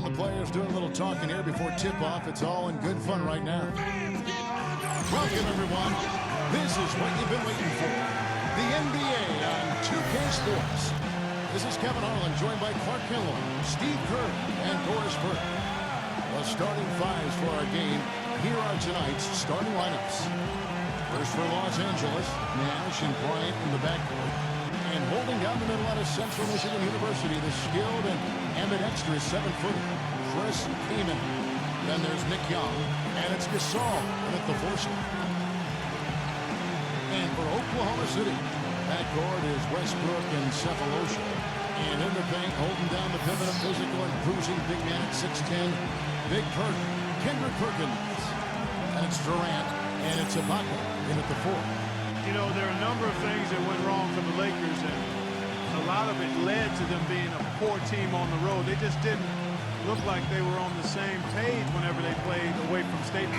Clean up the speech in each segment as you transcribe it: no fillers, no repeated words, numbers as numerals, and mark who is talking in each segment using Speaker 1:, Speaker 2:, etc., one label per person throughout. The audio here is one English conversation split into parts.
Speaker 1: the players doing a little talking here before tip-off. It's all in good fun right now. Welcome, everyone. This is what you've been waiting for. The NBA on 2K Sports. This is Kevin Harlan, joined by Clark Kellogg, Steve Kerr, and Doris Burke. The starting fives for our game. Here are tonight's starting lineups. First for Los Angeles, Nash and Bryant in the backcourt. And holding down the middle out of Central Michigan University, the skilled and ambidextrous 7-footer, Chris Kaman. Then there's Nick Young, and it's Gasol at the foursome. And for Oklahoma City, backcourt is Westbrook and Cephalosha. And in the paint, holding down the pivot of physical and bruising big man at 6'10", Big Perk, Kendrick Perkins. And it's Durant, and it's Ibaka in at the 4.
Speaker 2: You know, there are a number of things that went wrong for the Lakers, and a lot of it led to them being a poor team on the road. They just didn't look like they were on the same page whenever they played away from Staples.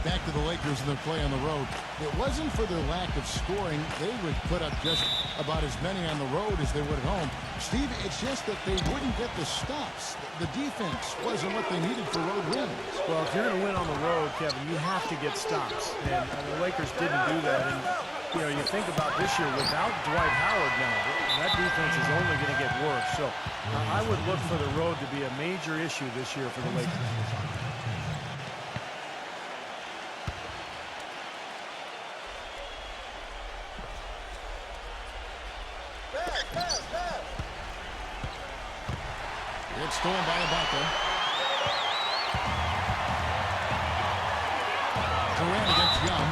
Speaker 1: Back to the Lakers and their play on the road. It wasn't for their lack of scoring. They would put up just about as many on the road as they would at home. Steve, it's just that they wouldn't get the stops. The defense wasn't what they needed for road wins.
Speaker 3: Well, if you're going to win on the road, Kevin, you have to get stops. And the Lakers didn't do that. And, you know, you think about this year, without Dwight Howard now, that defense is only going to get worse. So I would look for the road to be a major issue this year for the Lakers.
Speaker 1: It's stolen by Ibaka. Durant against Young.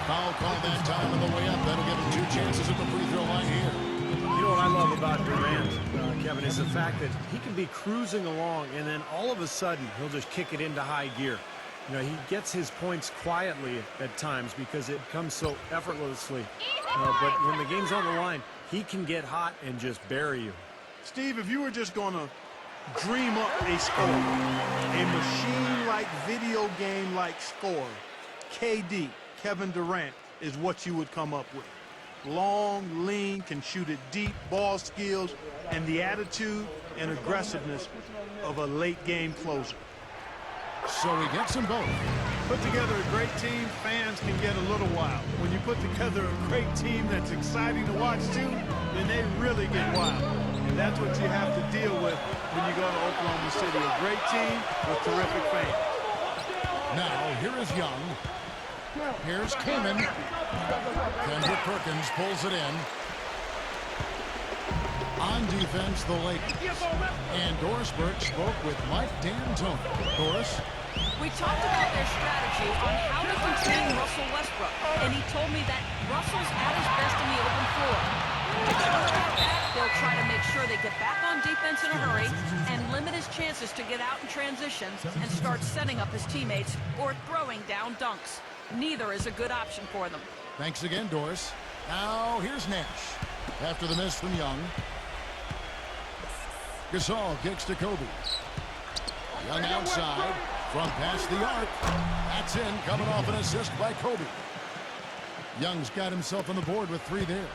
Speaker 1: Foul call that time on the way up. That'll give him 2 chances at the free throw line here.
Speaker 3: You know what I love about Durant, Kevin, is the fact that he can be cruising along, and then all of a sudden, he'll just kick it into high gear. You know, he gets his points quietly at times because it comes so effortlessly. But when the game's on the line, he can get hot and just bury you.
Speaker 2: Steve, if you were just going to dream up a score, a machine-like, video game-like score, KD, Kevin Durant, is what you would come up with. Long, lean, can shoot it deep, ball skills, and the attitude and aggressiveness of a late-game closer.
Speaker 1: So he gets them both.
Speaker 2: Put together a great team, fans can get a little wild. When you put together a great team that's exciting to watch too, then they really get wild. And that's what you have to deal with when you go to Oklahoma City. A great team with terrific fans.
Speaker 1: Now, here is Young. Here's Kaman. Kendrick Perkins pulls it in. On defense, the Lakers. And Doris Burke spoke with Mike D'Antoni. Doris?
Speaker 4: We talked about their strategy on how to contain Russell Westbrook, and he told me that Russell's at his best in the open floor. To counteract that, they'll try to make sure they get back on defense in a hurry and limit his chances to get out in transition and start setting up his teammates or throwing down dunks. Neither is a good option for them.
Speaker 1: Thanks again, Doris. Now, here's Nash. After the miss from Young. Gasol kicks to Kobe. Young outside from past the arc. That's in, coming off an assist by Kobe. Young's got himself on the board with 3 there.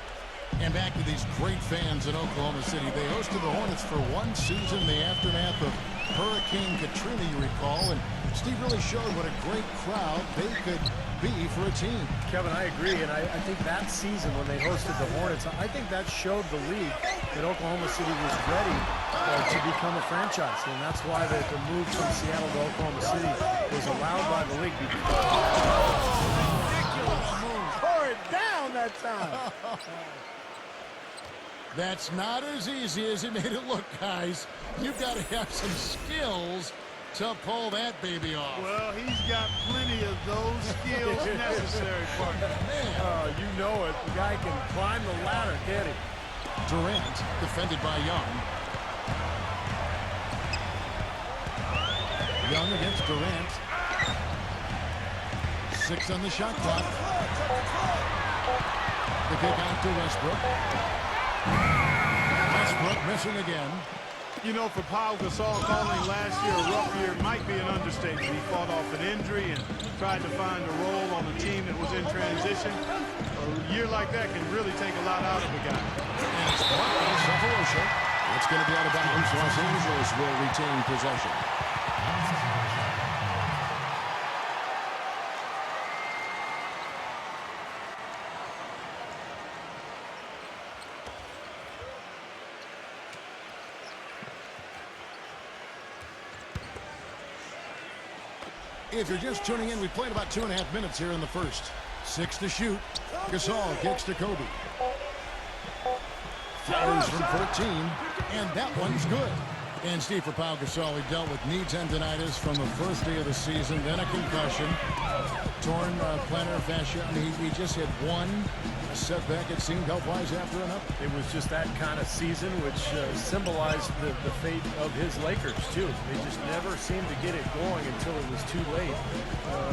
Speaker 1: And back to these great fans in Oklahoma City. They hosted the Hornets for 1 season in the aftermath of Hurricane Katrina, you recall. And Steve really showed what a great crowd they could be for a team.
Speaker 3: Kevin, I agree, and I think that season when they hosted the Hornets, I think that showed the league that Oklahoma City was ready to become a franchise, and that's why the move from Seattle to Oklahoma City was allowed by the league.
Speaker 2: Ridiculous move. Tore it down that time.
Speaker 1: That's not as easy as he made it look, guys. You've got to have some skills to pull that baby off.
Speaker 2: Well, he's got plenty of those skills necessary, partner.
Speaker 3: Man, you know it. The guy can climb the ladder, can't he?
Speaker 1: Durant, defended by Young. Young against Durant. 6 on the shot clock. The kick out to Westbrook. Westbrook missing again.
Speaker 2: You know, for Pau Gasol, calling last year a rough year might be an understatement. He fought off an injury and tried to find a role on a team that was in transition. A year like that can really take a lot out of a guy.
Speaker 1: And it's blocked by Cephalosha. It's going to be out of bounds. Los Angeles will retain possession. If you're just tuning in, we played about 2.5 minutes here in the first. 6 to shoot. Gasol kicks to Kobe. Fires from 14, and that one's good. And Steve, for Pau Gasol, he dealt with knee tendonitis from the first day of the season, then a concussion, torn plantar fascia. I mean, he just had one setback, it seemed, health-wise after another.
Speaker 3: It was just that kind of season, which symbolized the fate of his Lakers, too. They just never seemed to get it going until it was too late.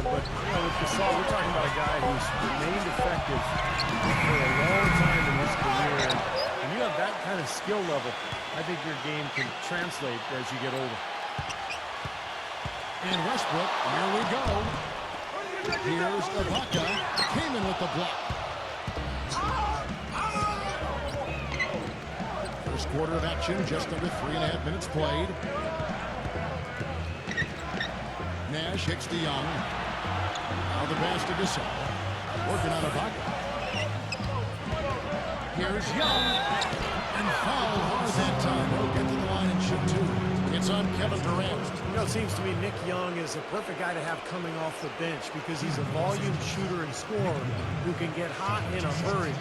Speaker 3: But, you know, with Gasol, we're talking about a guy who's remained effective for a long time in his career. And when you have that kind of skill level, I think your game can translate as you get older.
Speaker 1: And Westbrook, here we go. Here's Ibaka, came in with the block. First quarter of action, just under 3.5 minutes played. Nash hits to Young. Now the pass to Gasol. Working on Ibaka. Here's Young. And foul hard that time. He'll get to the line and shoot two. It's on Kevin Durant.
Speaker 3: You know, it seems to me Nick Young is a perfect guy to have coming off the bench because he's a volume shooter and scorer who can get hot in a hurry.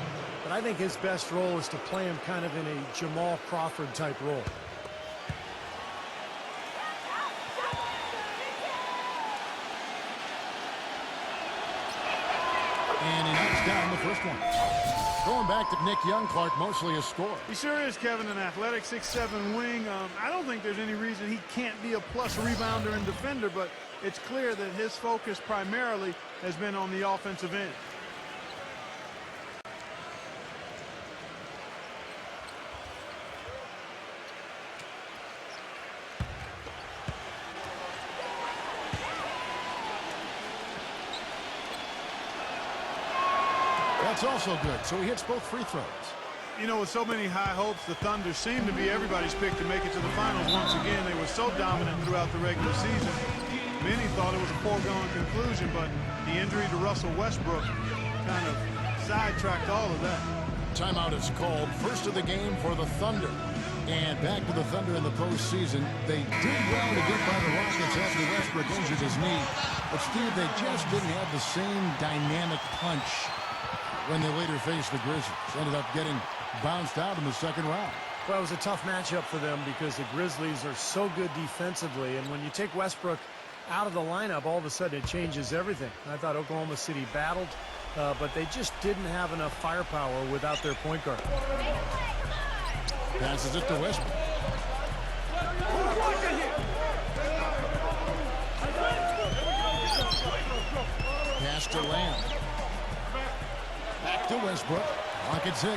Speaker 3: But I think his best role is to play him kind of in a Jamal Crawford type role.
Speaker 1: And he knocks down the first one. Going back to Nick Young, Clark, mostly a scorer.
Speaker 2: He sure is, Kevin, an athletic 6'7" wing. I don't think there's any reason he can't be a plus rebounder and defender, but it's clear that his focus primarily has been on the offensive end.
Speaker 1: That's also good. So he hits both free throws.
Speaker 2: You know, with so many high hopes, the Thunder seem to be everybody's pick to make it to the finals once again. They were so dominant throughout the regular season. Many thought it was a foregone conclusion, but the injury to Russell Westbrook kind of sidetracked all of that.
Speaker 1: Timeout is called. First of the game for the Thunder. And back to the Thunder in the postseason. They did well to get by the Rockets after Westbrook injured his knee. But, Steve, they just didn't have the same dynamic punch when they later faced the Grizzlies. Ended up getting bounced out in the second round.
Speaker 3: Well, it was a tough matchup for them because the Grizzlies are so good defensively. And when you take Westbrook out of the lineup, all of a sudden it changes everything. I thought Oklahoma City battled, but they just didn't have enough firepower without their point guard.
Speaker 1: Passes it to Westbrook. Pass to Lamb. Back to Westbrook. Clock at 6.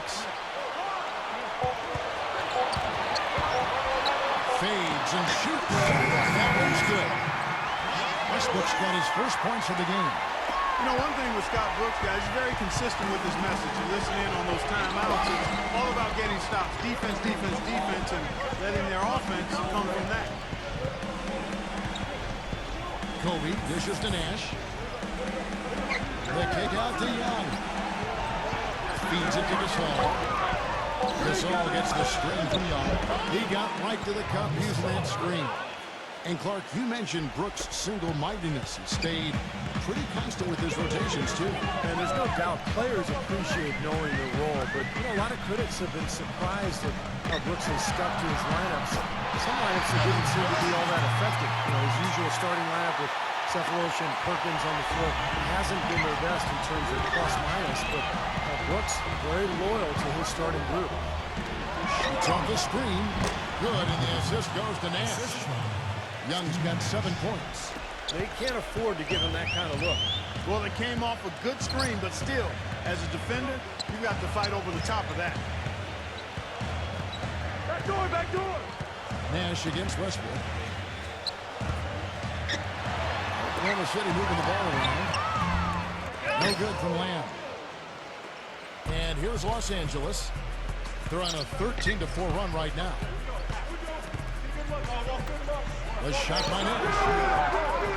Speaker 1: Fades and shoots. That one's good. Westbrook's got his first points of the game.
Speaker 2: You know, one thing with Scott Brooks, guys, he's very consistent with his message. You listen in on those timeouts. It's all about getting stops. Defense, defense, defense, and letting their offense come from that.
Speaker 1: Kobe dishes to Nash. The kick out to Young. Feeds it to Gasol. Gasol gets the screen from Young. He got right to the cup using that screen. And Clark, you mentioned Brooks' single-mindedness. He stayed pretty constant with his rotations, too.
Speaker 3: And there's no doubt players appreciate knowing their role, but you know, a lot of critics have been surprised at how Brooks has stuck to his lineups. Some lineups that didn't seem to be all that effective. You know, his usual starting lineup with Cephalosha and Perkins on the floor hasn't been their best in terms of plus-minus, but Brooks very loyal to his starting group.
Speaker 1: Shoots off the screen. Good, and the assist goes to Nash. Young's got 7 points.
Speaker 3: They can't afford to give him that kind of look.
Speaker 2: Well, it came off a good screen, but still, as a defender, you got to fight over the top of that.
Speaker 3: Back door, back door!
Speaker 1: Nash against Westbrook. Oklahoma City moving the ball around. No good from Lamb. And here's Los Angeles. They're on a 13-4 run right now. Was shot by Nash.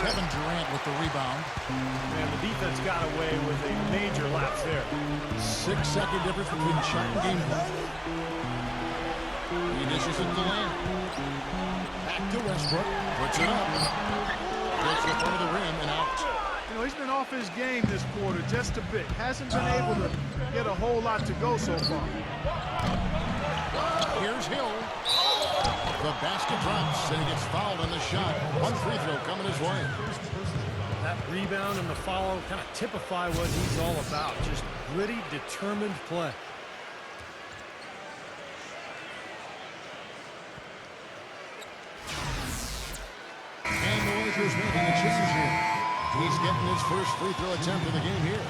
Speaker 1: Kevin Durant with the rebound.
Speaker 3: And the defense got away with a major lapse there.
Speaker 1: 6-second difference between shot and game ball. He dishes it to Lamb. Back to Westbrook. Puts it up. Gets the front of the rim and out.
Speaker 2: You know, he's been off his game this quarter just a bit. Hasn't been able to get a whole lot to go so far.
Speaker 1: Here's Hill. The basket drops, and he gets fouled on the shot. One free throw coming his way.
Speaker 3: That rebound and the follow kind of typify what he's all about. Just gritty, determined play.
Speaker 1: And the Lakers making a change here. He's getting his first free throw attempt of the game here.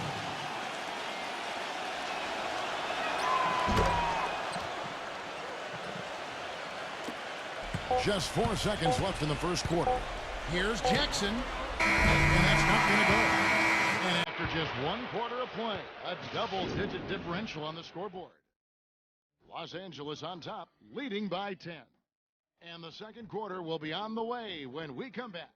Speaker 1: Just 4 seconds left in the first quarter. Here's Jackson. And that's not going to go. And after just 1 quarter of play, a double-digit differential on the scoreboard. Los Angeles on top, leading by 10. And the second quarter will be on the way when we come back.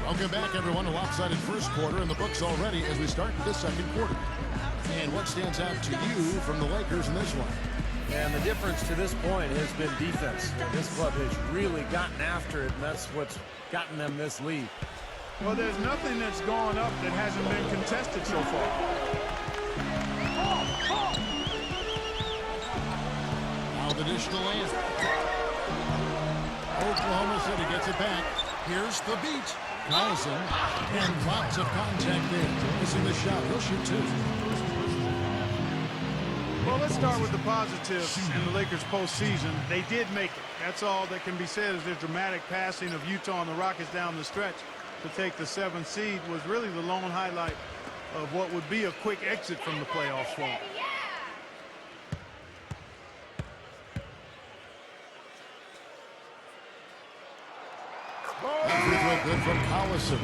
Speaker 1: Welcome back, everyone. A lopsided first quarter in the books already as we start the second quarter. And what stands out to you from the Lakers in this one?
Speaker 3: And the difference to this point has been defense. This club has really gotten after it, and that's what's gotten them this lead.
Speaker 2: Well, there's nothing that's gone up that hasn't been contested so far.
Speaker 1: Now the dish to Lamb. Oklahoma City gets it back. Here's the beat. Collison, and lots of contact there. Missing the shot. He'll shoot 2.
Speaker 2: Well, let's start with the positives in the Lakers postseason. They did make it. That's all that can be said. Is their dramatic passing of Utah and the Rockets down the stretch to take the 7th seed was really the lone highlight of what would be a quick exit from the playoff swamp.
Speaker 1: Free throw good from Collison.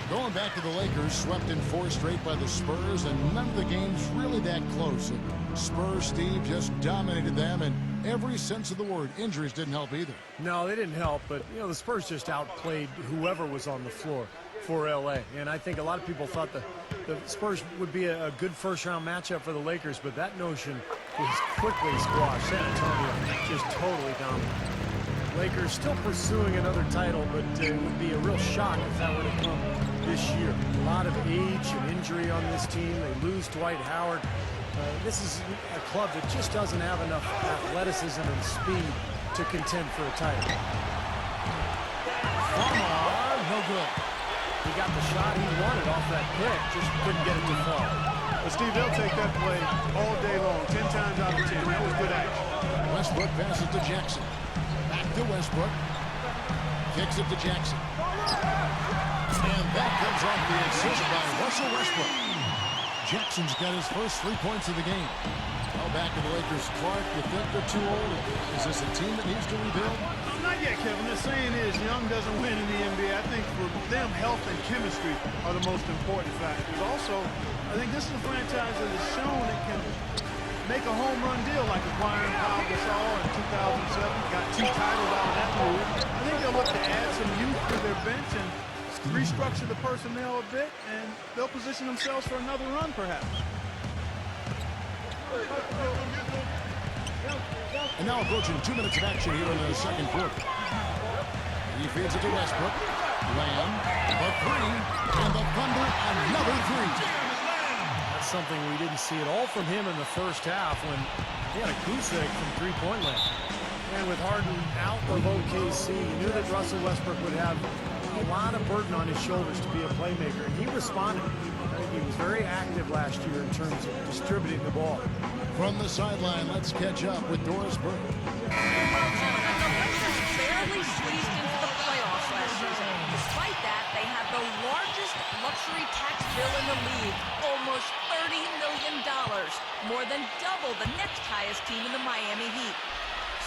Speaker 1: Going back to the Lakers, swept in 4 straight by the Spurs, and none of the games really that close. And Spurs, Steve, just dominated them in every sense of the word. Injuries didn't help either.
Speaker 3: No, they didn't help, but, you know, the Spurs just outplayed whoever was on the floor for L.A. And I think a lot of people thought the Spurs would be a good first-round matchup for the Lakers, but that notion was quickly squashed. San Antonio just totally dominant. Lakers still pursuing another title, but it would be a real shock if that were to come this year. A lot of age and injury on this team. They lose Dwight Howard. This is a club that just doesn't have enough athleticism and speed to contend for a title.
Speaker 1: No good.
Speaker 3: He got the shot he wanted off that pick, just couldn't get it to fall.
Speaker 2: But, Steve, they'll take that play all day long, 10 times out of 10. That was good action.
Speaker 1: Westbrook passes to Jackson. Back to Westbrook. Kicks it to Jackson. And that comes off the assist by Russell Westbrook. Jackson's got his first 3 points of the game. Well, back to the Lakers. Clark, you think they're too old? Is this a team that needs to rebuild?
Speaker 2: Not yet, Kevin. The saying is young doesn't win in the NBA. I think for them, health and chemistry are the most important factors. Also, I think this is a franchise that has shown it can make a home run deal like acquiring Pau Gasol in 2007. Got 2 titles out of that move. I think they'll look to add some youth to their bench and restructure the personnel a bit, and they'll position themselves for another run, perhaps.
Speaker 1: And now approaching 2 minutes of action here in the second quarter. He feeds it to Westbrook. Lamb, the 3, and the Thunder another 3.
Speaker 3: That's something we didn't see at all from him in the first half when he had a goose egg from three-point land. And with Harden out of OKC, you knew that Russell Westbrook would have a lot of burden on his shoulders to be a playmaker, and he responded. I think he was very active last year in terms of distributing the ball.
Speaker 1: From the sideline, let's catch up with Doris Burke.
Speaker 4: more than double the next highest team in the Miami Heat.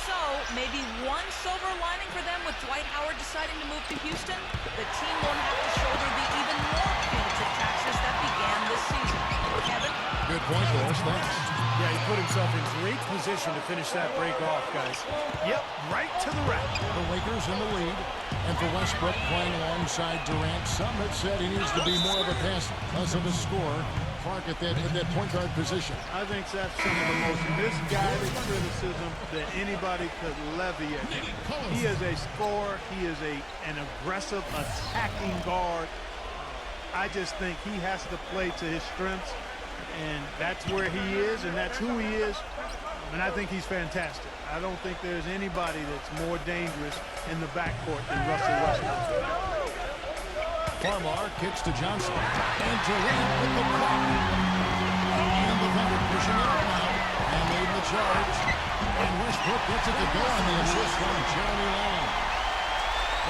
Speaker 4: So, maybe one silver lining for them with Dwight Howard deciding to move to Houston? The team won't have to shoulder the even more punitive taxes that began this season. Kevin?
Speaker 1: Good point, Doris. Thanks.
Speaker 3: Yeah, he put himself in great position to finish that break off, guys.
Speaker 2: Yep, right to the rack.
Speaker 1: The Lakers in the lead. And for Westbrook playing alongside Durant, some have said he needs to be more of a passer, less of a scorer. Clark at that point guard position.
Speaker 2: I think that's some of the most misguided criticism that anybody could levy at him. He is a scorer. He is an aggressive, attacking guard. I just think he has to play to his strengths, and that's where he is, and that's who he is, and I think he's fantastic. I don't think there's anybody that's more dangerous in the backcourt than Russell Westbrook.
Speaker 1: Farmar kicks to Johnson. And Durant with the block. And the Thunder pushing it up now. And leading the charge. And Westbrook gets it to go on the assist from Jeremy Lamb.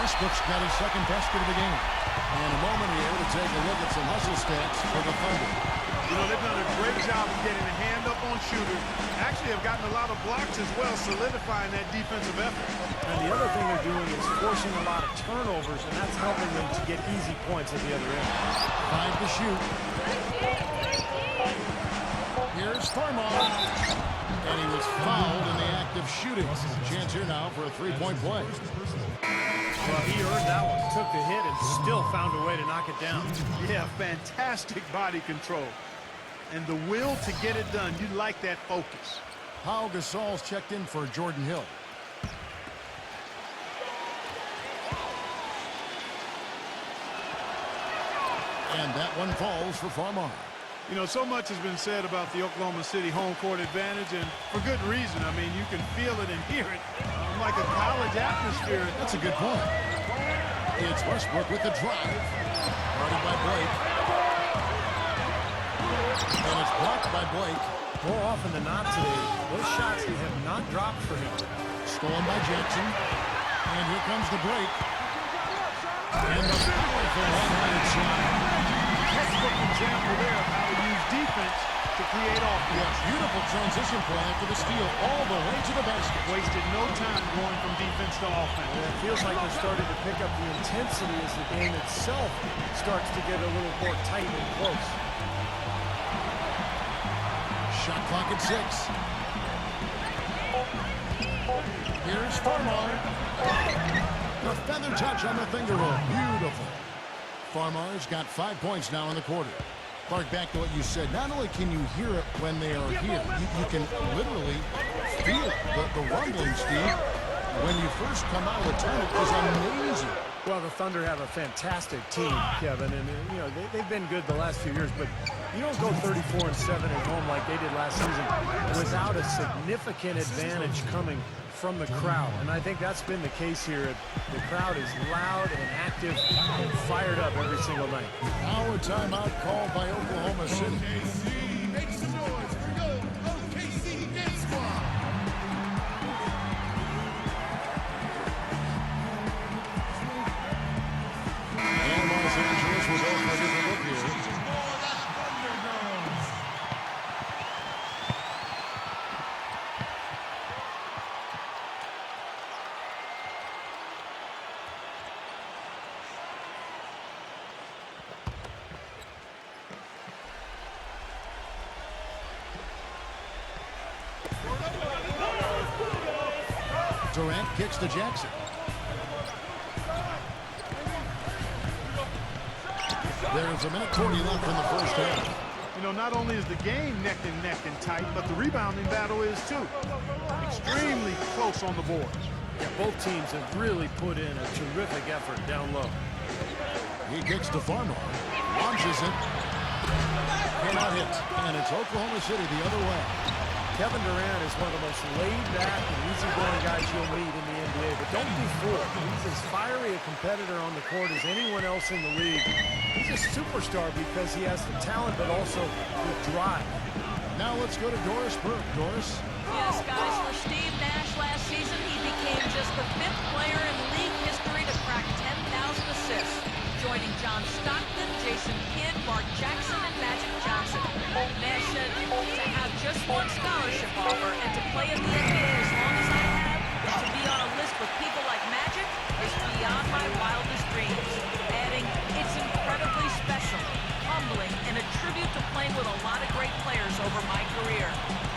Speaker 1: Westbrook's got his second basket of the game. And a moment here to take a look at some hustle stats for the Thunder.
Speaker 2: You know, they've done a great job of getting a hand up on shooters. Actually have gotten a lot of blocks as well, solidifying that defensive effort.
Speaker 3: And the other thing they're doing is forcing a lot of turnovers, and that's helping them to get easy points at the other end.
Speaker 1: 5 to shoot. Here's Farmar. And he was fouled in the act of shooting. Chance here now for a three-point play.
Speaker 3: Well, he earned that one. Took the hit and still found a way to knock it down.
Speaker 2: Yeah, fantastic body control. And the will to get it done. You like that focus.
Speaker 1: Pau Gasol's checked in for Jordan Hill. And that one falls for Farmar.
Speaker 2: You know, so much has been said about the Oklahoma City home court advantage, and for good reason. I mean, you can feel it and hear it like a college atmosphere.
Speaker 1: That's a good point. It's Westbrook with the drive. Guarded by Blake. And it's blocked by Blake.
Speaker 3: More often than not today, those shots have not dropped for him.
Speaker 1: Stolen by Jackson. And here comes the break. And the powerful one-handed shot.
Speaker 2: Textbook example there of how to use defense to create offense.
Speaker 1: Yeah, beautiful transition play after the steal all the way to the basket.
Speaker 2: Wasted no time going from defense to offense.
Speaker 3: And it feels like they're starting to pick up the intensity as the game itself starts to get a little more tight and close.
Speaker 1: Shot clock at 6. Here's Farmar. The feather touch on the finger roll. Beautiful. Farmar's got 5 points now in the quarter. Clark, back to what you said. Not only can you hear it when they are here, you can literally feel it. The rumbling, Steve, when you first come out of the tunnel is amazing.
Speaker 3: Well, the Thunder have a fantastic team, Kevin, and you know they've been good the last few years, but you don't go 34-7 at home like they did last season without a significant advantage coming from the crowd, and I think that's been the case here. The crowd is loud and active and fired up every single night.
Speaker 1: Now a timeout called by Oklahoma City.
Speaker 5: OKC, make some noise. Here we go. OKC Game Squad.
Speaker 1: And Los Angeles will go for a different look here. Durant kicks to Jackson. There's a minute 40 left in the first half.
Speaker 2: You know, not only is the game neck and tight, but the rebounding battle is too. Extremely close on the boards.
Speaker 3: Yeah, both teams have really put in a terrific effort down low.
Speaker 1: He kicks to Farmar. Launches it. Cannot hit. And it's Oklahoma City the other way.
Speaker 3: Kevin Durant is one of the most laid-back and easy-going guys you'll meet in the NBA, but don't be fooled. He's as fiery a competitor on the court as anyone else in the league. He's a superstar because he has the talent, but also the drive.
Speaker 1: Now let's go to Doris Burke. Doris?
Speaker 4: Yes, guys, for Steve Nash last season, he became just the 5th player in league history to crack 10,000 assists, joining John Stockton, Jason Kidd, Mark Jackson, and Magic Johnson. Nash said to have just one screens, adding, "It's incredibly special, humbling, and a tribute to playing with a lot of great players over my career."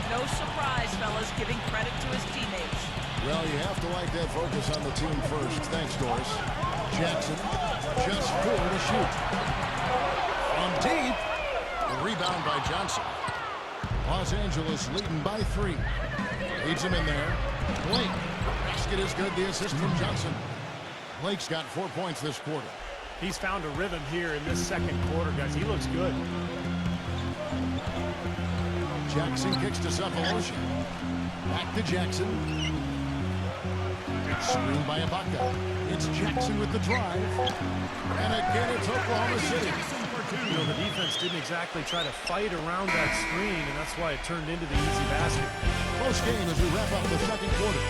Speaker 4: No surprise, fellas, giving credit to his teammates.
Speaker 1: Well, you have to like that focus on the team first. Thanks, Doris. Jackson, just 4 to shoot. From deep, a rebound by Johnson. Los Angeles leading by 3. Leads him in there. Blake, basket is good. The assist from Johnson. Blake's got 4 points this quarter.
Speaker 3: He's found a rhythm here in this second quarter, guys. He looks good.
Speaker 1: Jackson kicks to Cephalosha. Back to Jackson. Screened by Ibaka. It's Jackson with the drive. And again, it's Oklahoma City.
Speaker 3: You know, the defense didn't exactly try to fight around that screen, and that's why it turned into the easy basket.
Speaker 1: Close game as we wrap up the second quarter.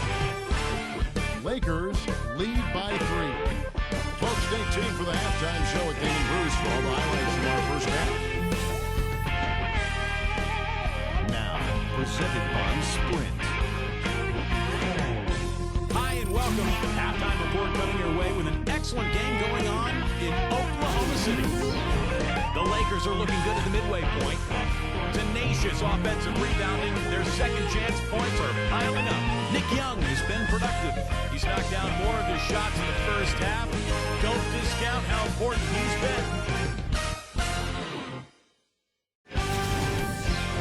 Speaker 1: Lakers lead by 3. Folks, stay tuned for the halftime show at Damon Bruce for all the highlights from our first half.
Speaker 6: Now, presented by Sprint.
Speaker 7: Hi and welcome. Halftime report coming your way with an excellent game going on in Oklahoma City. The Lakers are looking good at the midway point. Tenacious offensive rebounding. Their second chance points are piling up. Nick Young has been productive. He's knocked down more of his shots in the first half. Don't discount how important he's been.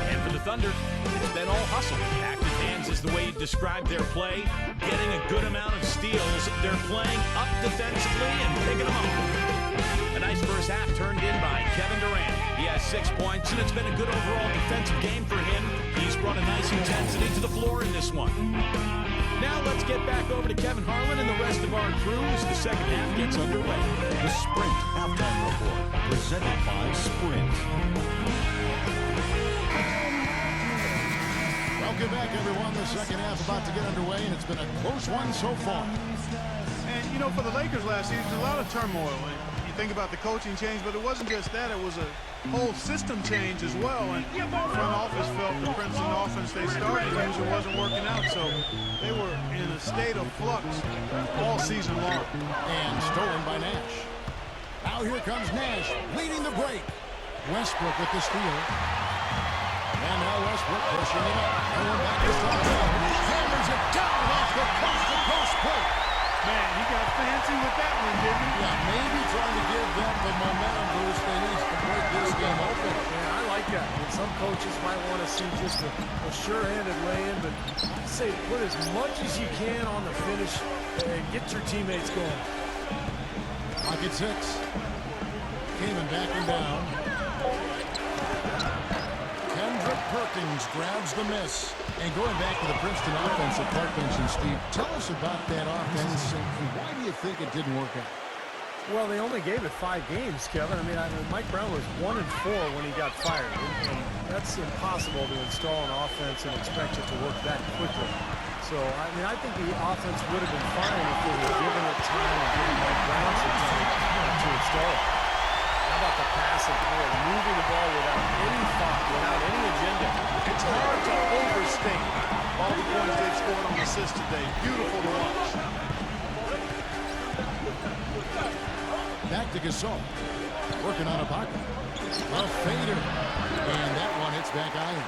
Speaker 7: And for the Thunder, it's been all hustle. Active hands is the way you describe their play. Getting a good amount of steals. They're playing up defensively and picking them up. A nice first half turned in by Kevin Durant. He has 6 points, and it's been a good overall defensive game for him. He's brought a nice intensity to the floor in this one. Now let's get back over to Kevin Harlan and the rest of our crew as the second half gets underway.
Speaker 6: The Sprint Halftime Report, presented by Sprint.
Speaker 1: Welcome back, everyone. The second half about to get underway, and it's been a close one so far.
Speaker 2: And, you know, for the Lakers last season, a lot of turmoil. And you think about the coaching change, but it wasn't just that. It was a whole system change as well. And the front office felt the Princeton offense they started using wasn't working out. So they were in a state of flux all season long.
Speaker 1: And stolen by Nash. Now here comes Nash, leading the break. Westbrook with the steal. And now Westbrook pushing it up. Going back to hammers it down off the coast-to-coast plate.
Speaker 2: Man, he got fancy with that one, didn't he?
Speaker 1: Yeah, maybe trying to give them the momentum boost they need to break this game open.
Speaker 3: Yeah, I like that. And some coaches might want to see just a sure-handed lay-in, but I'd say put as much as you can on the finish and get your teammates going.
Speaker 1: Pocket 6. Kamen backing down. Kendrick Perkins grabs the miss. And going back to the Princeton offense that Clark mentioned, Steve, tell us about that offense and why do you think it didn't work out?
Speaker 3: Well, they only gave it 5 games, Kevin. I mean, Mike Brown was 1-4 when he got fired. And that's impossible to install an offense and expect it to work that quickly. So, I mean, I think the offense would have been fine if they were given it time and given Mike Brown some time to install it. How about the passing? Moving the ball without any thought, without any agenda.
Speaker 2: It's hard to overstate all the points they've scored on assists today. Beautiful to watch.
Speaker 1: Back to Gasol. Working on a pocket. A fader. And that one hits back iron.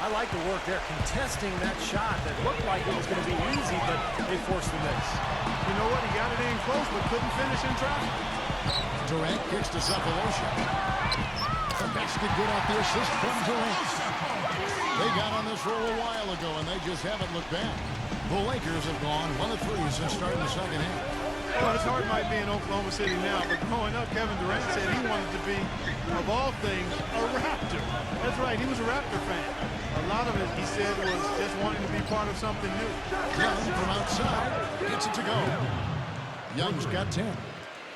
Speaker 3: I like the work there, contesting that shot that looked like it was going to be easy, but they forced the miss.
Speaker 2: You know what? He got it in close, but couldn't finish in traffic.
Speaker 1: Durant kicks to Cephalosha. The basket good off the assist from Durant. They got on this roll a while ago, and they just haven't looked back. The Lakers have gone 1 of 3 since starting the second half.
Speaker 2: Well, his heart might be in Oklahoma City now, but growing up, Kevin Durant said he wanted to be, of all things, a Raptor. That's right, he was a Raptor fan. A lot of it, he said, was just wanting to be part of something new.
Speaker 1: Young from outside gets it to go. Young's got 10.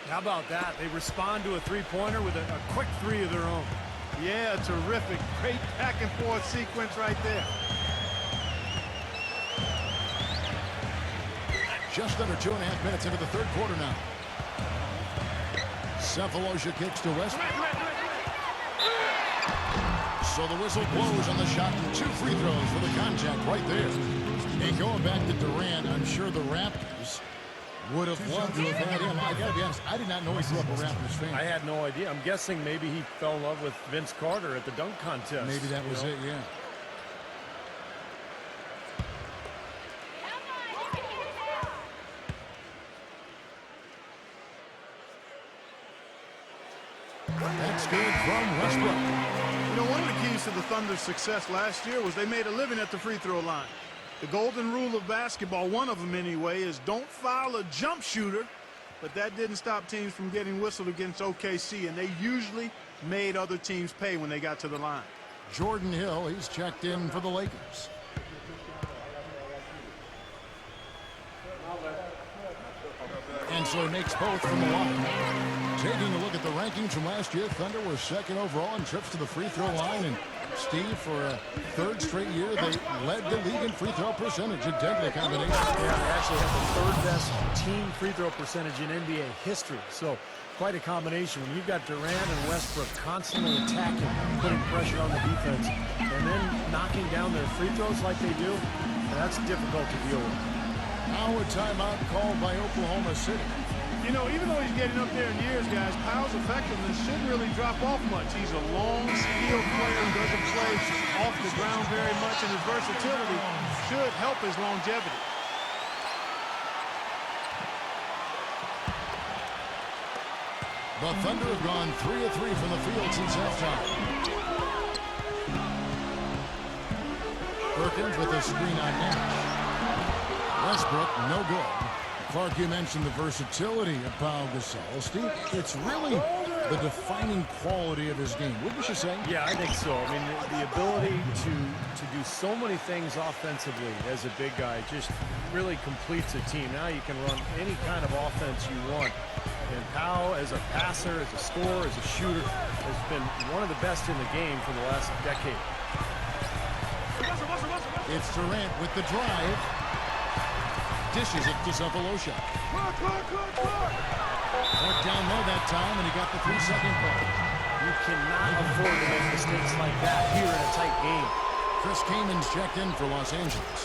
Speaker 3: How about that? They respond to a three-pointer with a quick 3 of their own.
Speaker 2: Yeah, terrific. Great back-and-forth sequence right there.
Speaker 1: Just under 2.5 minutes into the third quarter now. Cephalosha kicks to Westbrook. So the whistle blows on the shot and 2 free throws for the contact right there. And going back to Durant, I'm sure the Raptors Would have loved to have had him. I got to be honest, I did not know he grew up a Raptors fan.
Speaker 3: I had no idea. I'm guessing maybe he fell in love with Vince Carter at the dunk contest.
Speaker 1: Maybe that was it, yeah. That's good from Westbrook.
Speaker 2: You know, one of the keys to the Thunder's success last year was they made a living at the free throw line. The golden rule of basketball, one of them anyway, is don't foul a jump shooter. But that didn't stop teams from getting whistled against OKC, and they usually made other teams pay when they got to the line.
Speaker 1: Jordan Hill, he's checked in for the Lakers. And so he makes both from the line. Taking a look at the rankings from last year, Thunder were second overall in trips to the free throw line. And Steve, for a third straight year, they led the league in free throw percentage. A deadly combination.
Speaker 3: Yeah, they actually have the third best team free throw percentage in NBA history. So quite a combination. When you've got Durant and Westbrook constantly attacking, putting pressure on the defense, and then knocking down their free throws like they do, that's difficult to deal with.
Speaker 1: Now a timeout called by Oklahoma City.
Speaker 2: You know, even though he's getting up there in years, guys, Powell's effectiveness shouldn't really drop off much. He's a long, skilled player who doesn't play off the ground very much, and his versatility should help his longevity.
Speaker 1: The Thunder have gone 3 of 3 from the field since halftime. Perkins with a screen on Nash. Westbrook, no good. Clark, you mentioned the versatility of Pau Gasol. Steve, it's really the defining quality of his game, wouldn't you say?
Speaker 3: Yeah, I think so. I mean, the ability to do so many things offensively as a big guy just really completes a team. Now you can run any kind of offense you want. And Pau, as a passer, as a scorer, as a shooter, has been one of the best in the game for the last decade.
Speaker 1: It's Durant with the drive. Dishes it to Zavalosha. Worked down low that time, and he got the 3-second call.
Speaker 3: You cannot afford to make mistakes like that here in a tight game.
Speaker 1: Chris Kamen's checked in for Los Angeles.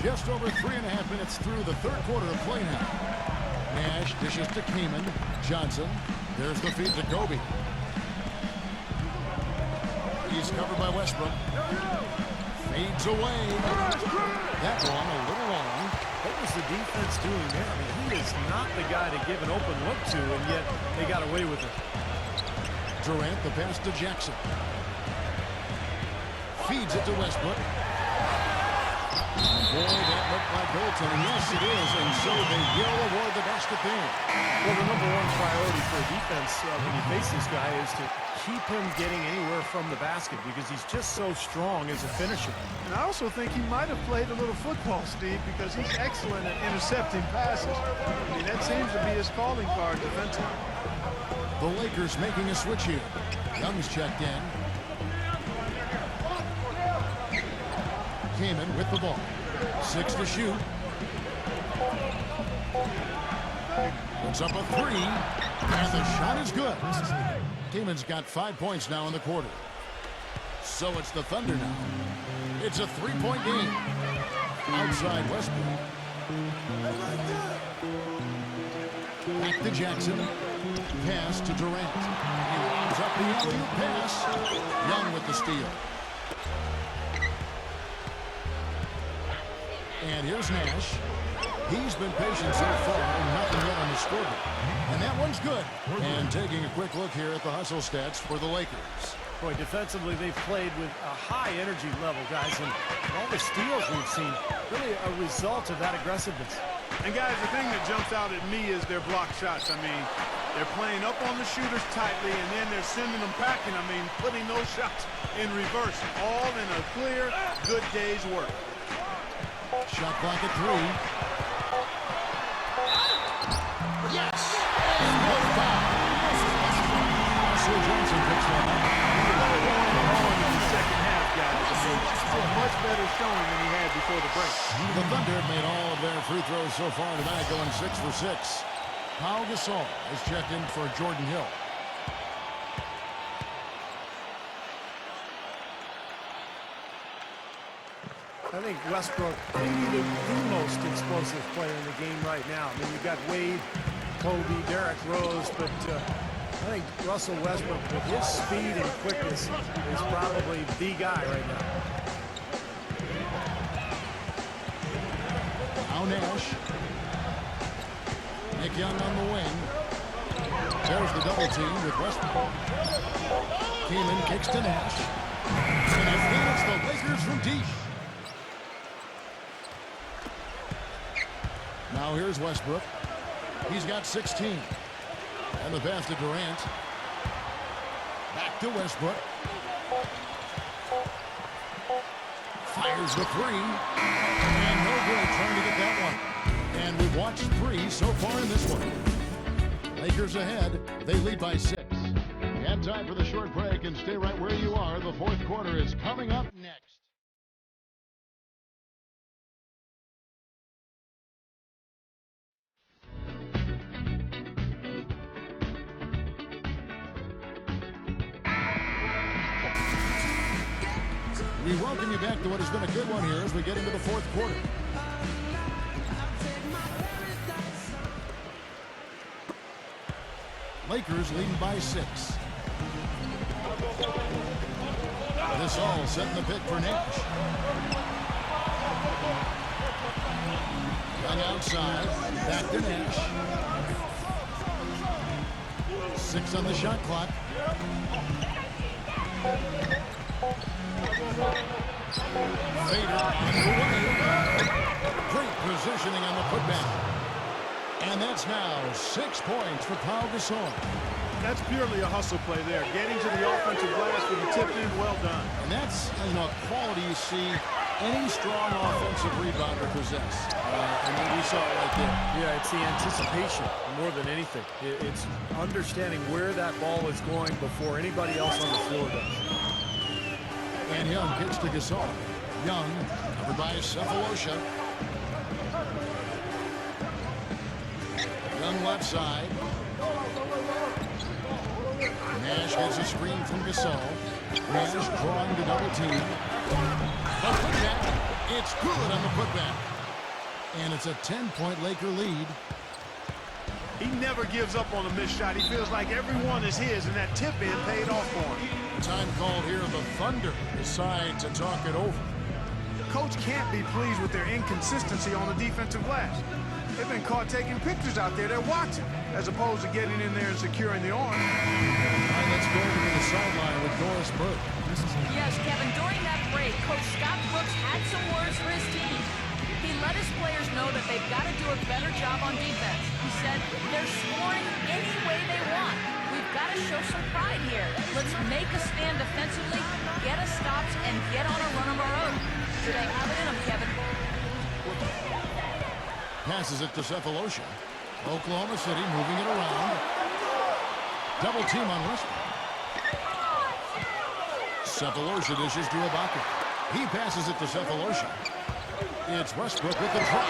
Speaker 1: Just over 3.5 minutes through the third quarter of play now. Nash dishes to Kaman. Johnson. There's the feed to Kobe. He's covered by Westbrook. Fades away. That one a little long.
Speaker 3: What was the defense doing there? I mean, he is not the guy to give an open look to, and yet they got away with it.
Speaker 1: Durant, the pass to Jackson. Feeds it to Westbrook. Boy, that looked like goaltending. Yes, it is, and so they will award the basket there.
Speaker 3: Well, the number one priority for a defense when you face this guy is to keep him getting anywhere from the basket because he's just so strong as a finisher.
Speaker 2: And I also think he might have played a little football, Steve, because he's excellent at intercepting passes. I mean, that seems to be his calling card defensively.
Speaker 1: The Lakers making a switch here. Young's checked in. Kaman with the ball. 6 to shoot. Puts up a 3. And the shot is good. Kaman's got 5 points now in the quarter. So it's the Thunder now. It's a 3-point game. Outside Westbrook. Back to Jackson. Pass to Durant. He lobs up the alley-oop pass. Young with the steal. And here's Nash. He's been patient so far, and nothing yet on the scoreboard. And that one's good. And taking a quick look here at the hustle stats for the Lakers.
Speaker 3: Boy, defensively, they've played with a high energy level, guys, and all the steals we've seen, really a result of that aggressiveness.
Speaker 2: And, guys, the thing that jumps out at me is their block shots. I mean, they're playing up on the shooters tightly, and then they're sending them packing. I mean, putting those shots in reverse, all in a clear, good day's work.
Speaker 1: Shot clock at 3. Yes! No foul. Johnson picks one up.
Speaker 2: In the second half, guys. A much better showing than he had before the break.
Speaker 1: The Thunder have made all of their free throws so far tonight, going 6 for 6. Pau Gasol is checked in for Jordan Hill.
Speaker 3: I think Westbrook may be the most explosive player in the game right now. I mean, you've got Wade, Kobe, Derrick Rose, but I think Russell Westbrook, with his speed and quickness, is probably the guy right now.
Speaker 1: Now Nash. Nick Young on the wing. There's the double team with Westbrook. Keelan kicks to Nash. And again, it's the Lakers from deep. Now here's Westbrook. He's got 16. And the pass to Durant. Back to Westbrook. Fires the three. And no good trying to get that one. And we've watched 3 so far in this one. Lakers ahead. They lead by 6. And time for the short break, and stay right where you are. The fourth quarter is coming up next. We welcome you back to what has been a good one here as we get into the fourth quarter. Lakers leading by 6. This all setting the pick for Nash. Young outside. Back to Nash. 6 on the shot clock. Fader underway. Great positioning on the putback. And that's now 6 points for Pau Gasol.
Speaker 2: That's purely a hustle play there. Getting to the offensive glass with a tip in, well done.
Speaker 1: And that's, a quality you see any strong offensive rebounder possess. And we saw it right there.
Speaker 3: Yeah, it's the anticipation more than anything. It's understanding where that ball is going before anybody else on the floor does.
Speaker 1: And Young gets to Gasol. Young, covered by Cephalosha. Young left side. Nash gets a screen from Gasol. Nash drawing the double team. The putback. It's good on the putback. And it's a 10-point Laker lead.
Speaker 2: He never gives up on a missed shot. He feels like everyone is his, and that tip in paid off for him.
Speaker 1: Time called here. The Thunder decide to talk it over.
Speaker 2: Coach can't be pleased with their inconsistency on the defensive glass. They've been caught taking pictures out there. They're watching, as opposed to getting in there and securing the arm.
Speaker 1: All right, let's go over to the sideline with Doris Burke.
Speaker 4: Yes, Kevin, during that break, Coach Scott Brooks had some words for his team. He let his players know that they've got to do a better job on defense. He said, they're scoring any way they want. We've got to show some pride here. Let's make a stand defensively, get us stops, and get on a run of our own. They have it in them, Kevin.
Speaker 1: Passes it to Cephalosha. Oklahoma City moving it around. Double team on Westbrook. Cephalosha dishes to Ibaka. He passes it to Cephalosha. It's Westbrook with the try.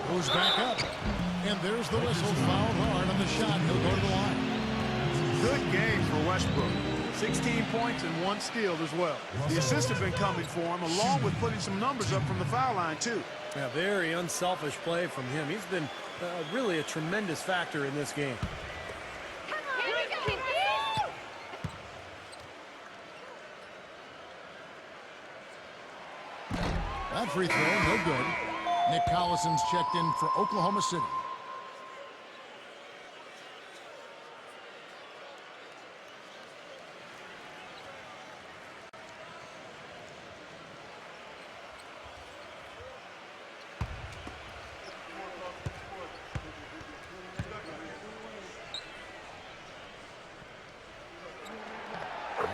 Speaker 1: Goes back up. And there's the whistle. Fouled hard on the shot. He'll go to the line.
Speaker 2: Good game for Westbrook. 16 points and 1 steal as well. The assists have been coming for him, along with putting some numbers up from the foul line, too.
Speaker 3: Yeah, very unselfish play from him. He's been really a tremendous factor in this game.
Speaker 1: That free throw, no good. Nick Collison's checked in for Oklahoma City.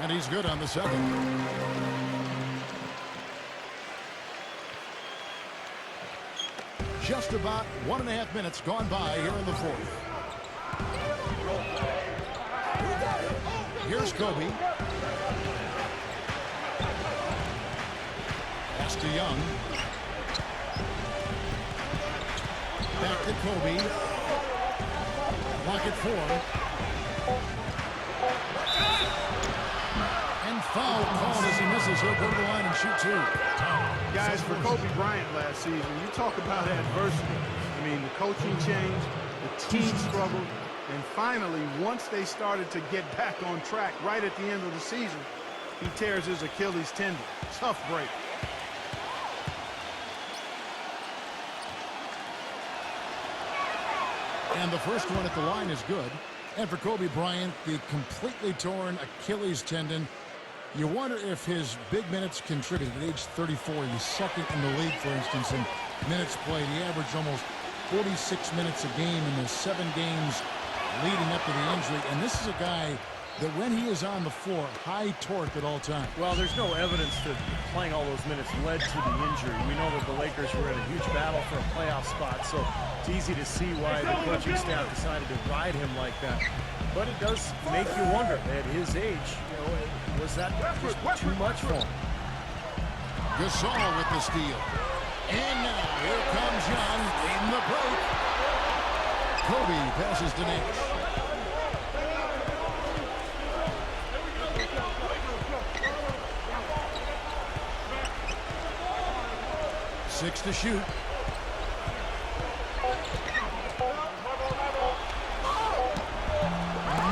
Speaker 1: And he's good on the second. Just about 1.5 minutes gone by here in the fourth. Here's Kobe. Pass to Young. Back to Kobe. Block it 4. And foul called as he misses. He'll go to the line and shoot 2.
Speaker 2: Guys, for Kobe Bryant last season, you talk about adversity. I mean, the coaching change, the team struggled, and finally, once they started to get back on track right at the end of the season, he tears his Achilles tendon. Tough break.
Speaker 1: And the first one at the line is good. And for Kobe Bryant, the completely torn Achilles tendon. You wonder if his big minutes contributed. At age 34, he's second in the league, for instance, in minutes played. He averaged almost 46 minutes a game in the 7 games leading up to the injury. And this is a guy that when he is on the floor, high torque at all times.
Speaker 3: Well, there's no evidence that playing all those minutes led to the injury. We know that the Lakers were in a huge battle for a playoff spot, so it's easy to see why the coaching staff decided to ride him like that. But it does make you wonder, at his age, was that just too much for him?
Speaker 1: Gasol with the steal. And now here comes Young in the break. Kobe passes to Nash. Six to shoot.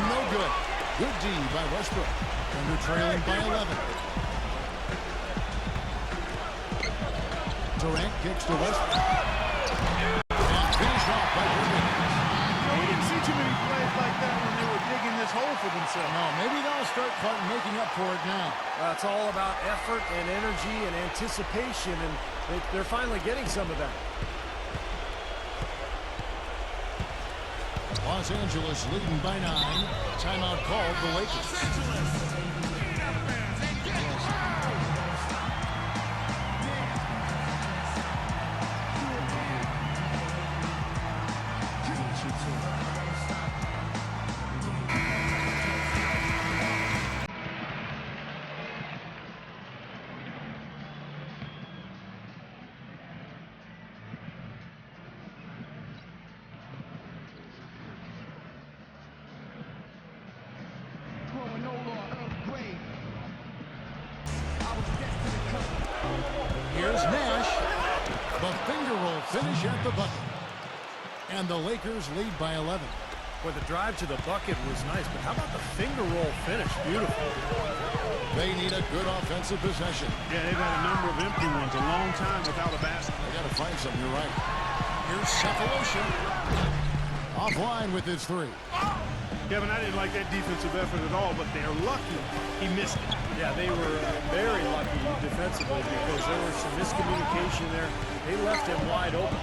Speaker 1: No good. Good D by Westbrook. Thunder trailing by 11. Durant kicks to Westbrook. And finished off by Durant.
Speaker 2: We didn't see too many plays like that when they were digging this hole for themselves.
Speaker 1: No, maybe they'll start making up for it now.
Speaker 3: It's all about effort and energy and anticipation, and they're finally getting some of that.
Speaker 1: Los Angeles leading by 9. Timeout called the Lakers. Here's Nash. The finger roll finish at the bucket. And the Lakers lead by 11.
Speaker 3: Well, the drive to the bucket was nice, but how about the finger roll finish? Beautiful.
Speaker 1: They need a good offensive possession.
Speaker 2: Yeah, they've had a number of empty ones, a long time without a basket.
Speaker 1: They got to find something, you're right. Here's Cephalosha. Offline with his 3.
Speaker 2: Kevin, I didn't like that defensive effort at all, but they're lucky he missed it.
Speaker 3: Yeah, they were very lucky defensively because there was some miscommunication there. They left him wide open.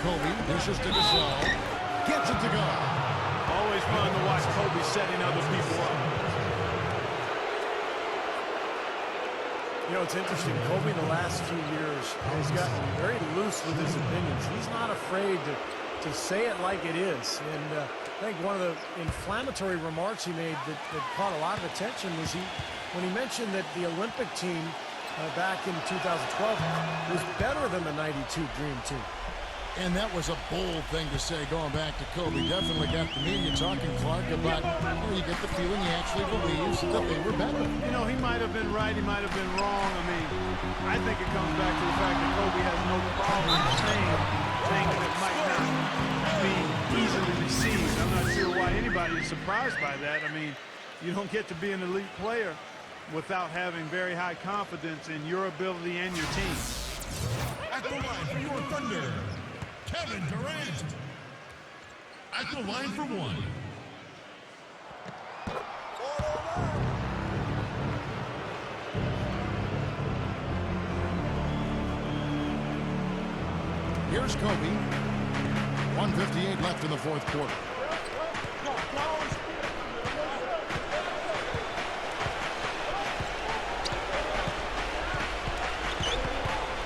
Speaker 1: Kobe dishes to Gasol. Gets it to go.
Speaker 2: Always fun to watch Kobe setting other people up.
Speaker 3: You know, it's interesting. Kobe in the last few years has gotten very loose with his opinions. He's not afraid to say it like it is. And I think one of the inflammatory remarks he made that caught a lot of attention was when he mentioned that the Olympic team back in 2012 was better than the '92 Dream Team.
Speaker 1: And that was a bold thing to say going back to Kobe. Definitely got the media talking, Clark, about, you get the feeling he actually believes that they were better.
Speaker 2: You know, he might have been right, he might have been wrong. I mean, I think it comes back to the fact that Kobe has no problem saying things that might not be easily received. I'm not sure why anybody is surprised by that. I mean, you don't get to be an elite player without having very high confidence in your ability and your team.
Speaker 5: At the line for your Thunder, Kevin Durant. At the line for 1.
Speaker 1: Here's Kobe. 1:58 left in the fourth quarter.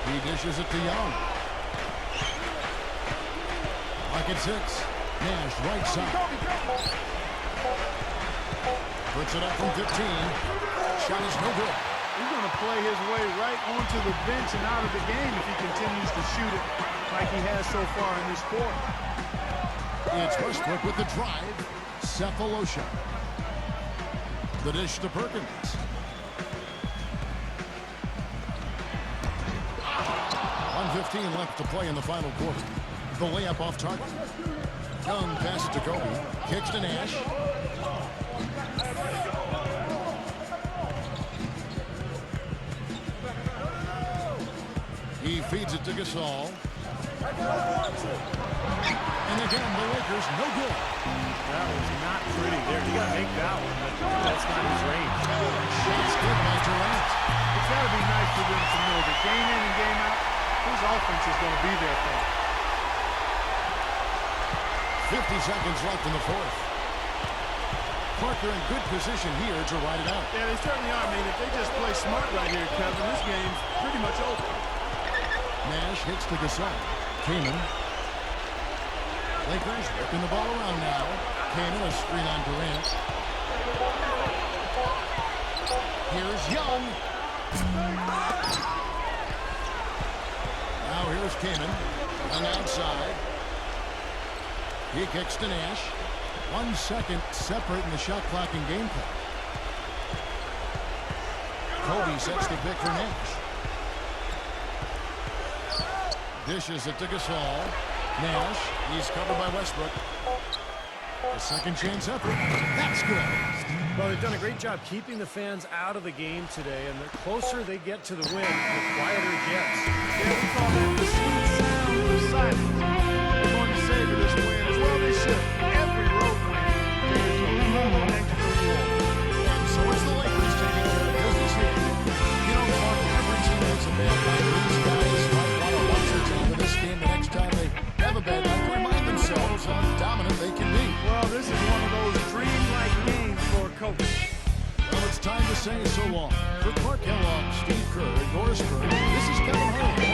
Speaker 1: He dishes it to Young. Pocket 6. Nash right side. Puts it up from 15. Shot is no good.
Speaker 2: He's going to play his way right onto the bench and out of the game if he continues to shoot it like he has so far in this quarter.
Speaker 1: It's Westbrook with the drive. Cephalosha. The dish to Perkins. 1:15 left to play in the final quarter. The layup off target. Young passes to Kobe. Kicks to Nash. He feeds it to Gasol. And again, the Lakers, no good.
Speaker 3: That was not pretty there. You got to make that one, but that's not his range.
Speaker 1: Shots good by Durant.
Speaker 2: It's got to be nice for them to know that game in and game out, his offense is going to be there for him.
Speaker 1: 50 seconds left in the fourth. Parker in good position here to ride it out.
Speaker 2: Yeah, they certainly are. I mean, if they just play smart right here, Kevin, this game's pretty much over.
Speaker 1: Nash hits to Gasol. Kaman. Lakers working the ball around now. Kaman, a screen on Durant. Here's Young. Now here's Kaman. Young outside. He kicks to Nash. 1 second separating the shot clock and game clock. Kobe sets the pick for Nash. Dishes it to Gasol. Nash, he's covered by Westbrook. A second chance effort. That's good.
Speaker 3: Well, they've done a great job keeping the fans out of the game today, and the closer they get to the win, the quieter it gets.
Speaker 2: Yeah, we call that the sweet sound of silence. They're going to savor this win as well they should. Every road win is a little extra reward.
Speaker 1: And so it's the Lakers taking care of business here. You know, Mark, every team has a bad night. These guys might want to watch their team for this game the next time they have a bad night to remind themselves how dominant they can be.
Speaker 2: Well, this is one of those dream-like games for a coach.
Speaker 1: Well, it's time to say so long. For Clark Kellogg, Steve Kerr, and Doris Burke, this is Kevin Harlan.